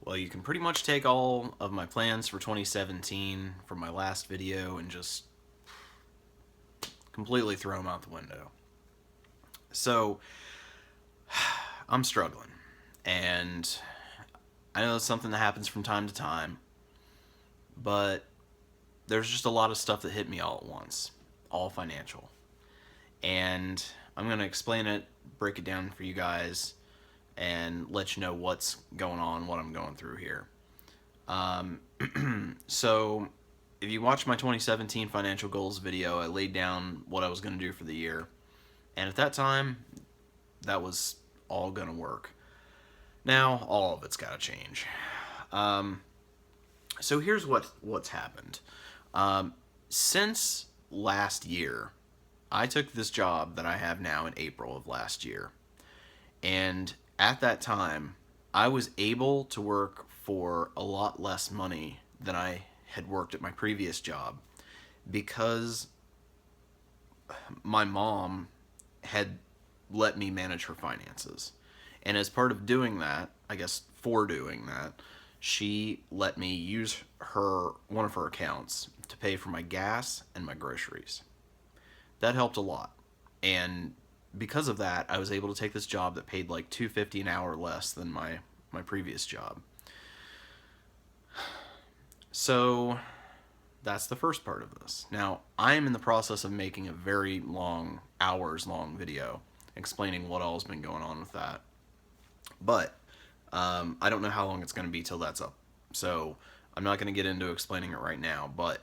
Well, you can pretty much take all of my plans for 2017 from my last video and just completely throw them out the window. So, I'm struggling. And I know it's something that happens from time to time, but there's just a lot of stuff that hit me all at once, all financial. And I'm going to explain it, break it down for you guys, and let you know what's going on, what I'm going through here. So, if you watch my 2017 financial goals video, I laid down what I was going to do for the year. And at that time, that was all going to work. Now, all of it's got to change. So here's what's happened. Since last year, I took this job that I have now in April of last year. And at that time, I was able to work for a lot less money than I had worked at my previous job because my mom had let me manage her finances. And as part of doing that, I guess for doing that, she let me use one of her accounts to pay for my gas and my groceries. That helped a lot. And because of that, I was able to take this job that paid like $2.50 an hour less than my previous job. So that's the first part of this. Now, I am in the process of making a very long, hours long video explaining what all has been going on with that. But I don't know how long it's going to be till that's up. So I'm not going to get into explaining it right now. But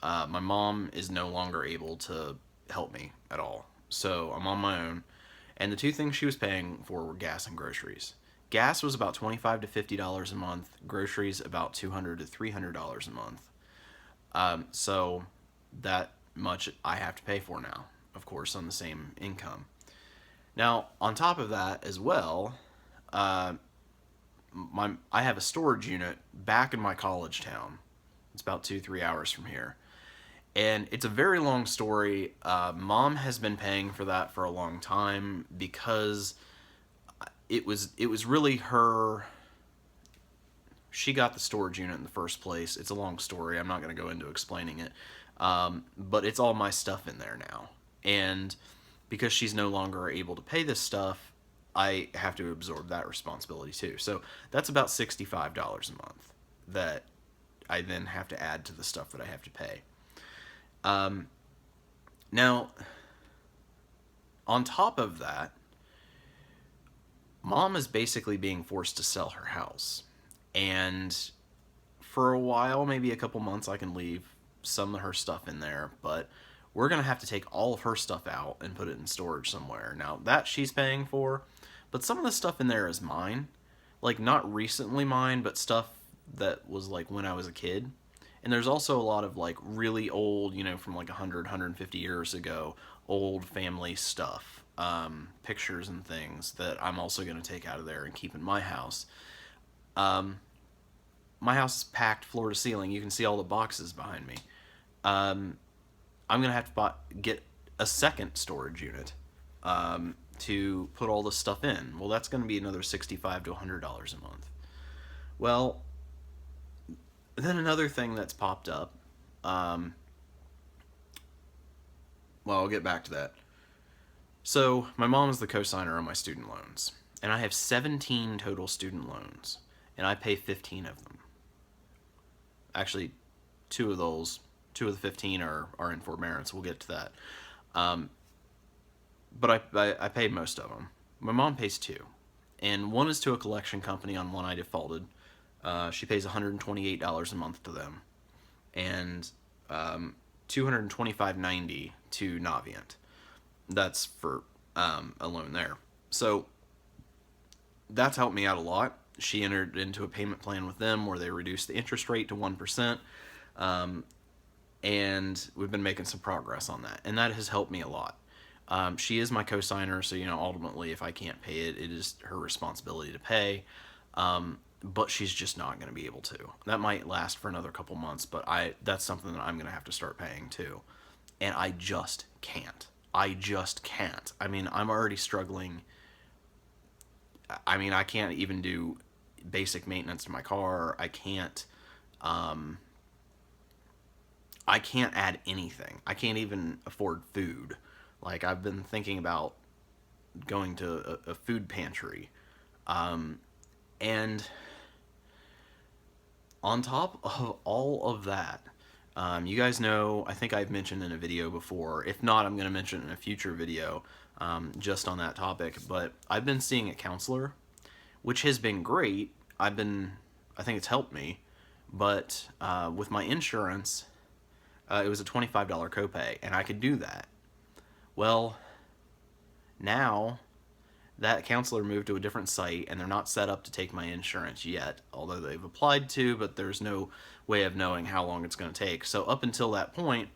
my mom is no longer able to help me at all. So I'm on my own. And the two things she was paying for were gas and groceries. Gas was about $25 to $50 a month. Groceries about $200 to $300 a month. So that much I have to pay for now, of course, on the same income. Now, on top of that as well, I have a storage unit back in my college town. It's about 2-3 hours from here. And it's a very long story. Mom has been paying for that for a long time because it was really her. She got the storage unit in the first place. It's a long story. I'm not going to go into explaining it. But it's all my stuff in there now. And because she's no longer able to pay this stuff, I have to absorb that responsibility too. So that's about $65 a month that I then have to add to the stuff that I have to pay. Now, on top of that, Mom is basically being forced to sell her house. And for a while, maybe a couple months, I can leave some of her stuff in there, but we're going to have to take all of her stuff out and put it in storage somewhere. Now, that she's paying for, but some of the stuff in there is mine. Like, not recently mine, but stuff that was like when I was a kid. And there's also a lot of like really old, from like 100, 150 years ago, old family stuff, pictures and things that I'm also going to take out of there and keep in my house. My house is packed floor to ceiling. You can see all the boxes behind me. I'm going to have to get a second storage unit to put all this stuff in. Well, that's going to be another $65 to $100 a month. Well, then another thing that's popped up, well, I'll get back to that. So, my mom is the co-signer on my student loans, and I have 17 total student loans, and I pay 15 of them. Actually, two of the 15 are in forbearance. We'll get to that. But I pay most of them. My mom pays two, and one is to a collection company on one I defaulted. She pays $128 a month to them, and $225.90 to Navient. That's for a loan there. So that's helped me out a lot. She entered into a payment plan with them where they reduced the interest rate to 1%, and we've been making some progress on that, and that has helped me a lot. She is my co-signer, so ultimately, if I can't pay it, it is her responsibility to pay. But she's just not going to be able to. That might last for another couple months, but that's something that I'm going to have to start paying too. And I just can't. I just can't. I mean, I'm already struggling. I mean, I can't even do basic maintenance to my car. I can't add anything. I can't even afford food. Like, I've been thinking about going to a food pantry. And on top of all of that, you guys know, I think I've mentioned in a video before. If not, I'm going to mention in a future video just on that topic. But I've been seeing a counselor, which has been great. I think it's helped me. But with my insurance, it was a $25 copay, and I could do that. Well, now that counselor moved to a different site, and they're not set up to take my insurance yet, although they've applied to, but there's no way of knowing how long it's going to take. So up until that point,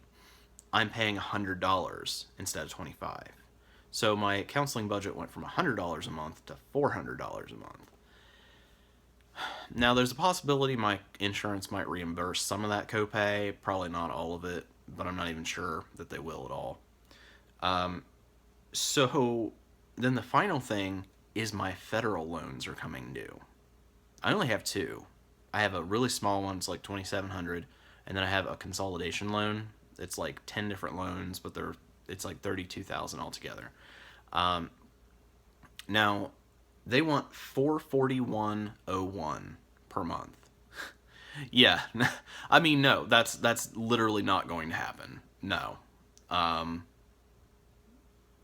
I'm paying $100 instead of $25. So my counseling budget went from $100 a month to $400 a month. Now, there's a possibility my insurance might reimburse some of that copay, probably not all of it, but I'm not even sure that they will at all. So then the final thing is my federal loans are coming due. I only have two. I have a really small one, it's like $2,700, and then I have a consolidation loan. It's like 10 different loans, but it's like $32,000 altogether. Now, they want $441.01 per month. Yeah, I mean, no, that's literally not going to happen. No.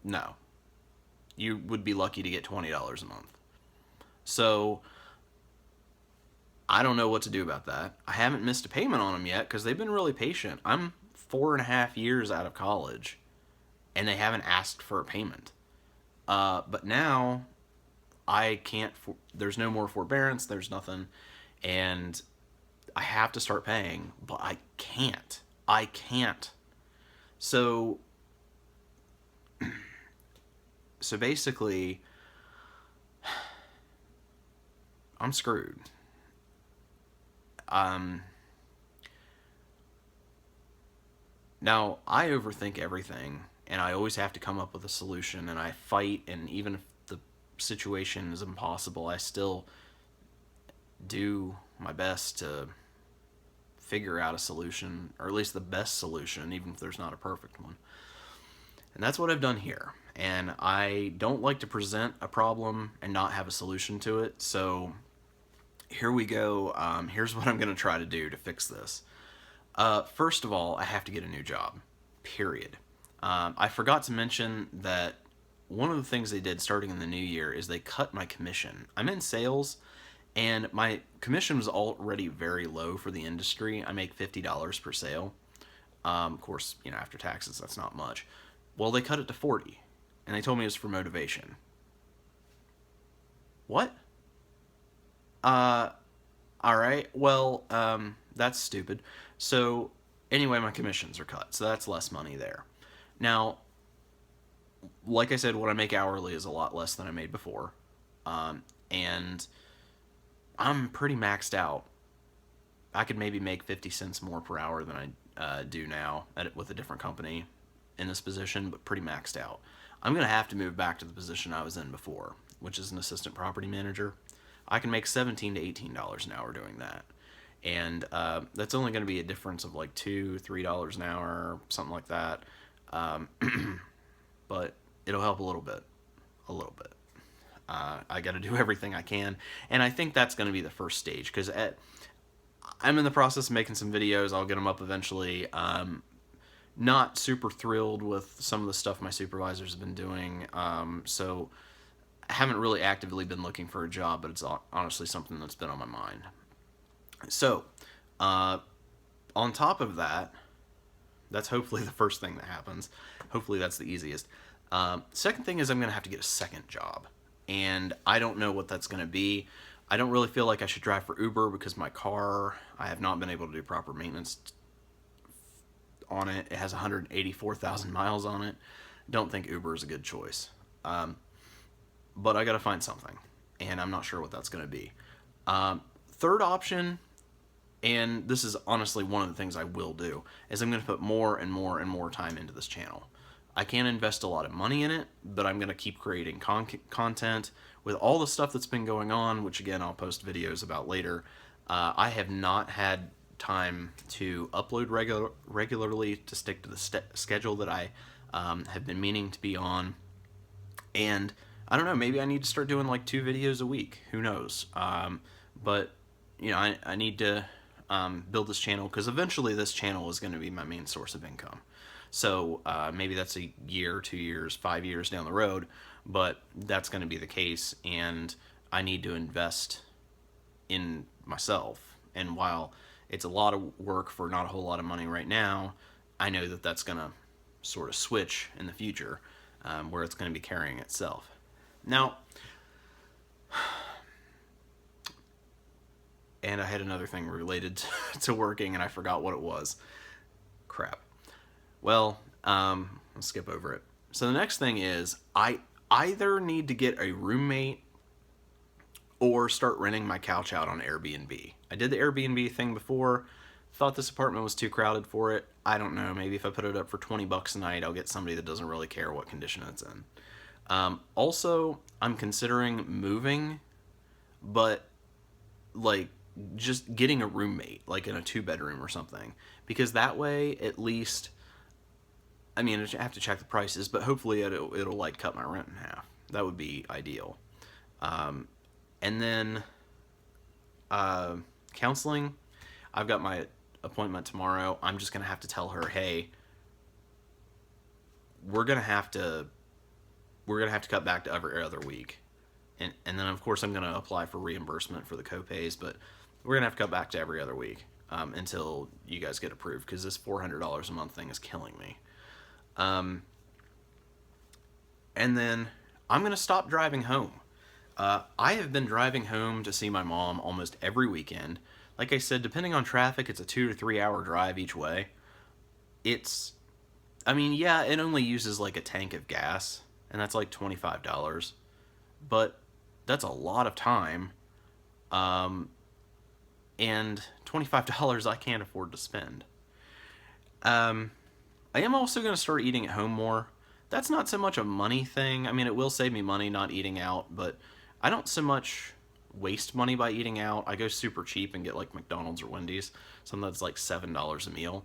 No. You would be lucky to get $20 a month. So, I don't know what to do about that. I haven't missed a payment on them yet because they've been really patient. I'm 4.5 years out of college, and they haven't asked for a payment. But now, I can't, there's no more forbearance, there's nothing, and I have to start paying, but I can't. So basically, I'm screwed. Now, I overthink everything, and I always have to come up with a solution, and I fight, and even if the situation is impossible, I still do my best to figure out a solution, or at least the best solution, even if there's not a perfect one. And that's what I've done here. And I don't like to present a problem and not have a solution to it, so here we go. Here's what I'm going to try to do to fix this. First of all, I have to get a new job, period. I forgot to mention that one of the things they did starting in the new year is they cut my commission. I'm in sales, and my commission was already very low for the industry. I make $50 per sale. Of course, after taxes, that's not much. Well, they cut it to $40, and they told me it was for motivation. What? All right. Well, that's stupid. So, anyway, my commissions are cut, so that's less money there. Now, like I said, what I make hourly is a lot less than I made before, and I'm pretty maxed out. I could maybe make 50 cents more per hour than I do now with a different company in this position, but pretty maxed out. I'm going to have to move back to the position I was in before, which is an assistant property manager. I can make $17 to $18 an hour doing that. And that's only going to be a difference of like $2, $3 an hour, something like that. But it'll help a little bit. I got to do everything I can. And I think that's going to be the first stage, because I'm in the process of making some videos. I'll get them up eventually. Not super thrilled with some of the stuff my supervisors have been doing. So I haven't really actively been looking for a job, but it's honestly something that's been on my mind. So, on top of that, that's hopefully the first thing that happens. Hopefully that's the easiest. Second thing is I'm going to have to get a second job. And I don't know what that's going to be. I don't really feel like I should drive for Uber because my car, I have not been able to do proper maintenance on it. It has 184,000 miles on it. Don't think Uber is a good choice. But I got to find something. And I'm not sure what that's going to be. Third option, and this is honestly one of the things I will do, is I'm going to put more and more and more time into this channel. I can't invest a lot of money in it, but I'm going to keep creating content with all the stuff that's been going on, which again I'll post videos about later, I have not had time to upload regularly to stick to the schedule that I have been meaning to be on. And I don't know, maybe I need to start doing like 2 videos a week. Who knows? But, you know, I need to build this channel, because eventually this channel is going to be my main source of income. So maybe that's a year, 2 years, 5 years down the road, but that's going to be the case, and I need to invest in myself. And while it's a lot of work for not a whole lot of money right now, I know that that's going to sort of switch in the future, where it's going to be carrying itself. Now, and I had another thing related to working, and I forgot what it was. Crap. Well, I'll skip over it. So the next thing is, I either need to get a roommate or start renting my couch out on Airbnb. I did the Airbnb thing before, thought this apartment was too crowded for it. I don't know, maybe if I put it up for $20 a night, I'll get somebody that doesn't really care what condition it's in. Also, I'm considering moving, but like just getting a roommate, like in a 2-bedroom or something, because that way at least, I mean, I have to check the prices, but hopefully it'll like cut my rent in half. That would be ideal. And then counseling, I've got my appointment tomorrow. I'm just gonna have to tell her, hey, we're gonna have to cut back to every other week, and then of course I'm gonna apply for reimbursement for the copays, but we're gonna have to cut back to every other week until you guys get approved, because this $400 a month thing is killing me. And then I'm gonna stop driving home. I have been driving home to see my mom almost every weekend. Like I said, depending on traffic, it's a 2 to 3 hour drive each way. I mean, yeah, it only uses like a tank of gas, and that's like $25, but that's a lot of time, and $25 I can't afford to spend. I am also going to start eating at home more. That's not so much a money thing. I mean, it will save me money not eating out, but I don't so much waste money by eating out. I go super cheap and get like McDonald's or Wendy's, something that's like $7 a meal.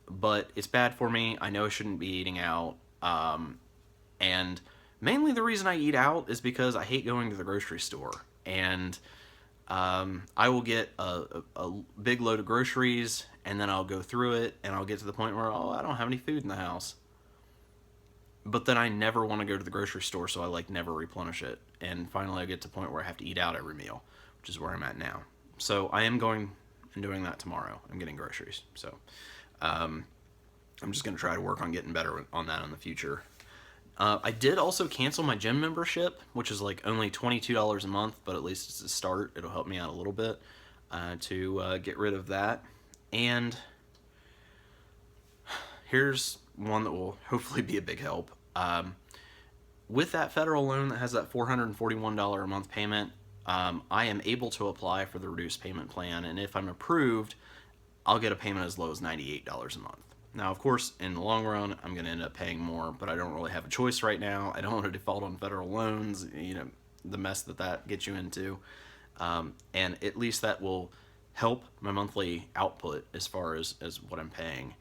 But it's bad for me. I know I shouldn't be eating out. And mainly the reason I eat out is because I hate going to the grocery store. And I will get a big load of groceries, and then I'll go through it, and I'll get to the point where, oh, I don't have any food in the house. But then I never want to go to the grocery store, so I like never replenish it. And finally I get to the point where I have to eat out every meal, which is where I'm at now. So I am going and doing that tomorrow. I'm getting groceries. So I'm just going to try to work on getting better on that in the future. I did also cancel my gym membership, which is like only $22 a month, but at least it's a start. It'll help me out a little bit to get rid of that. And here's one that will hopefully be a big help. With that federal loan that has that $441 a month payment, I am able to apply for the reduced payment plan, and if I'm approved, I'll get a payment as low as $98 a month. Now, of course, in the long run, I'm going to end up paying more, but I don't really have a choice right now. I don't want to default on federal loans, you know, the mess that gets you into. And at least that will help my monthly output as far as what I'm paying.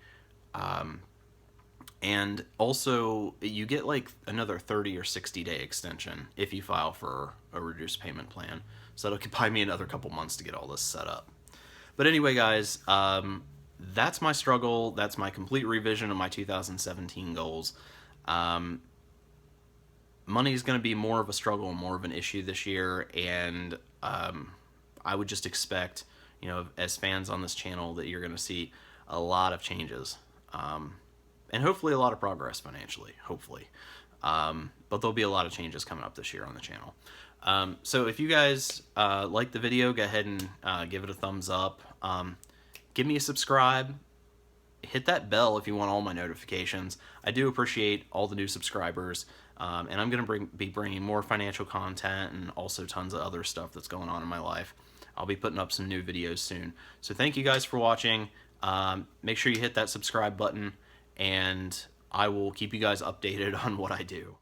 And also, you get like another 30 or 60-day extension if you file for a reduced payment plan. So it'll buy me another couple months to get all this set up. But anyway, guys, that's my struggle. That's my complete revision of my 2017 goals. Money is going to be more of a struggle and more of an issue this year, and I would just expect, you know, as fans on this channel, that you're going to see a lot of changes, and hopefully a lot of progress financially, hopefully. But there'll be a lot of changes coming up this year on the channel. So if you guys like the video, go ahead and give it a thumbs up. Give me a subscribe. Hit that bell if you want all my notifications. I do appreciate all the new subscribers. And I'm going to be bringing more financial content and also tons of other stuff that's going on in my life. I'll be putting up some new videos soon. So thank you guys for watching. Make sure you hit that subscribe button, and I will keep you guys updated on what I do.